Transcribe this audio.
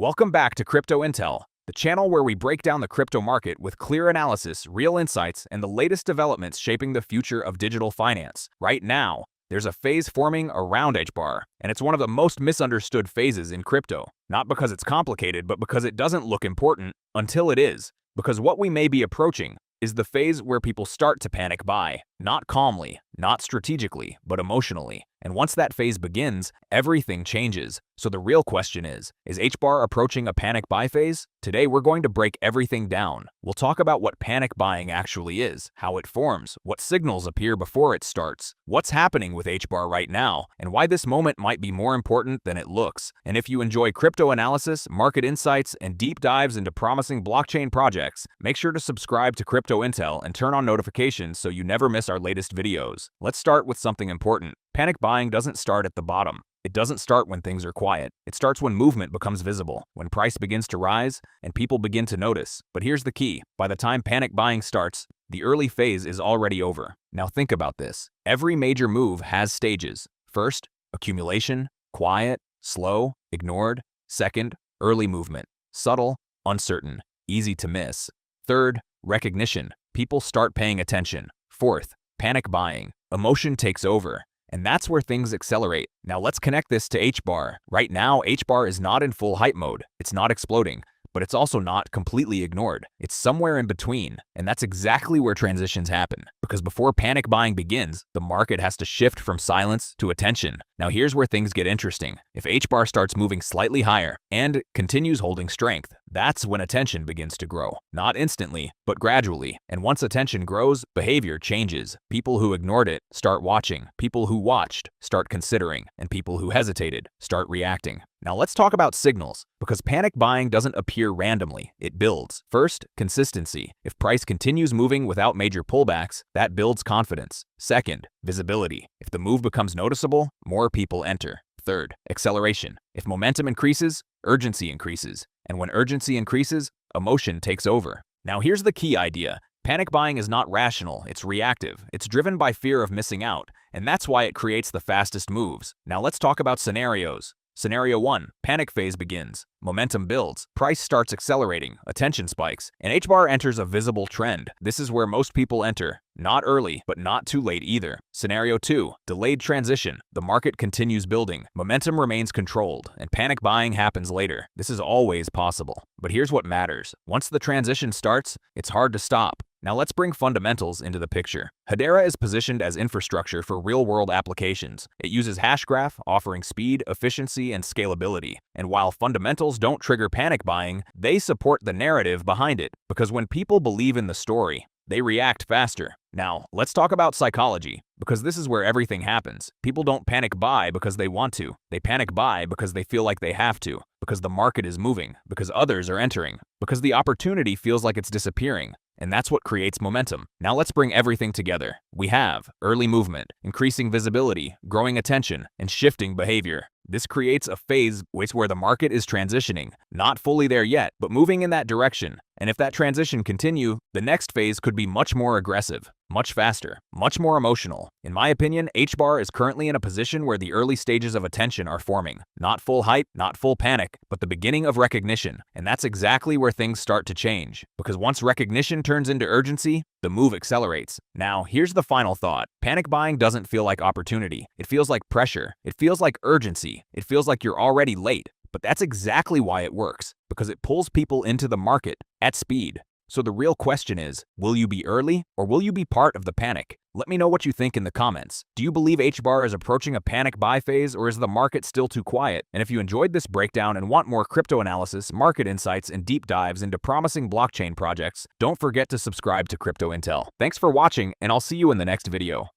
Welcome back to Crypto Intel, the channel where we break down the crypto market with clear analysis, real insights, and the latest developments shaping the future of digital finance. Right now, there's a phase forming around HBAR, and it's one of the most misunderstood phases in crypto. Not because it's complicated, but because it doesn't look important until it is. Because what we may be approaching is the phase where people start to panic buy, not calmly, not strategically, but emotionally. And once that phase begins, everything changes. So the real question is HBAR approaching a panic buy phase? Today we're going to break everything down. We'll talk about what panic buying actually is, how it forms, what signals appear before it starts, what's happening with HBAR right now, and why this moment might be more important than it looks. And if you enjoy crypto analysis, market insights, and deep dives into promising blockchain projects, make sure to subscribe to Crypto Intel and turn on notifications so you never miss our latest videos. Let's start with something important. Panic buying doesn't start at the bottom. It doesn't start when things are quiet. It starts when movement becomes visible, when price begins to rise, and people begin to notice. But here's the key. By the time panic buying starts, the early phase is already over. Now think about this. Every major move has stages. First, accumulation, quiet, slow, ignored. Second, early movement, subtle, uncertain, easy to miss. Third, recognition. People start paying attention. Fourth, panic buying. Emotion takes over. And that's where things accelerate. Now let's connect this to HBAR. Right now, HBAR is not in full hype mode. It's not exploding, but it's also not completely ignored. It's somewhere in between, and that's exactly where transitions happen. Because before panic buying begins, the market has to shift from silence to attention. Now here's where things get interesting. If HBAR starts moving slightly higher and continues holding strength, that's when attention begins to grow. Not instantly, but gradually. And once attention grows, behavior changes. People who ignored it start watching. People who watched start considering. And people who hesitated start reacting. Now let's talk about signals, because panic buying doesn't appear randomly, it builds. First, consistency. If price continues moving without major pullbacks, that builds confidence. Second, visibility. If the move becomes noticeable, more people enter. Third, acceleration. If momentum increases, urgency increases. And when urgency increases, emotion takes over. Now here's the key idea. Panic buying is not rational, it's reactive. It's driven by fear of missing out, and that's why it creates the fastest moves. Now let's talk about scenarios. Scenario 1. Panic phase begins. Momentum builds. Price starts accelerating. Attention spikes. And HBAR enters a visible trend. This is where most people enter. Not early, but not too late either. Scenario 2. Delayed transition. The market continues building. Momentum remains controlled, and panic buying happens later. This is always possible. But here's what matters. Once the transition starts, it's hard to stop. Now let's bring fundamentals into the picture. Hedera is positioned as infrastructure for real-world applications. It uses Hashgraph, offering speed, efficiency, and scalability. And while fundamentals don't trigger panic buying, they support the narrative behind it. Because when people believe in the story, they react faster. Now, let's talk about psychology, because this is where everything happens. People don't panic buy because they want to. They panic buy because they feel like they have to, because the market is moving, because others are entering, because the opportunity feels like it's disappearing. And that's what creates momentum. Now let's bring everything together. We have early movement, increasing visibility, growing attention, and shifting behavior. This creates a phase where the market is transitioning, not fully there yet, but moving in that direction. And if that transition continues, the next phase could be much more aggressive, much faster, much more emotional. In my opinion, HBAR is currently in a position where the early stages of attention are forming. Not full hype, not full panic, but the beginning of recognition. And that's exactly where things start to change. Because once recognition turns into urgency, the move accelerates. Now, here's the final thought. Panic buying doesn't feel like opportunity. It feels like pressure. It feels like urgency. It feels like you're already late. But that's exactly why it works, because it pulls people into the market at speed. So the real question is, will you be early or will you be part of the panic? Let me know what you think in the comments. Do you believe HBAR is approaching a panic buy phase, or is the market still too quiet? And if you enjoyed this breakdown and want more crypto analysis, market insights, and deep dives into promising blockchain projects, don't forget to subscribe to Crypto Intel. Thanks for watching, and I'll see you in the next video.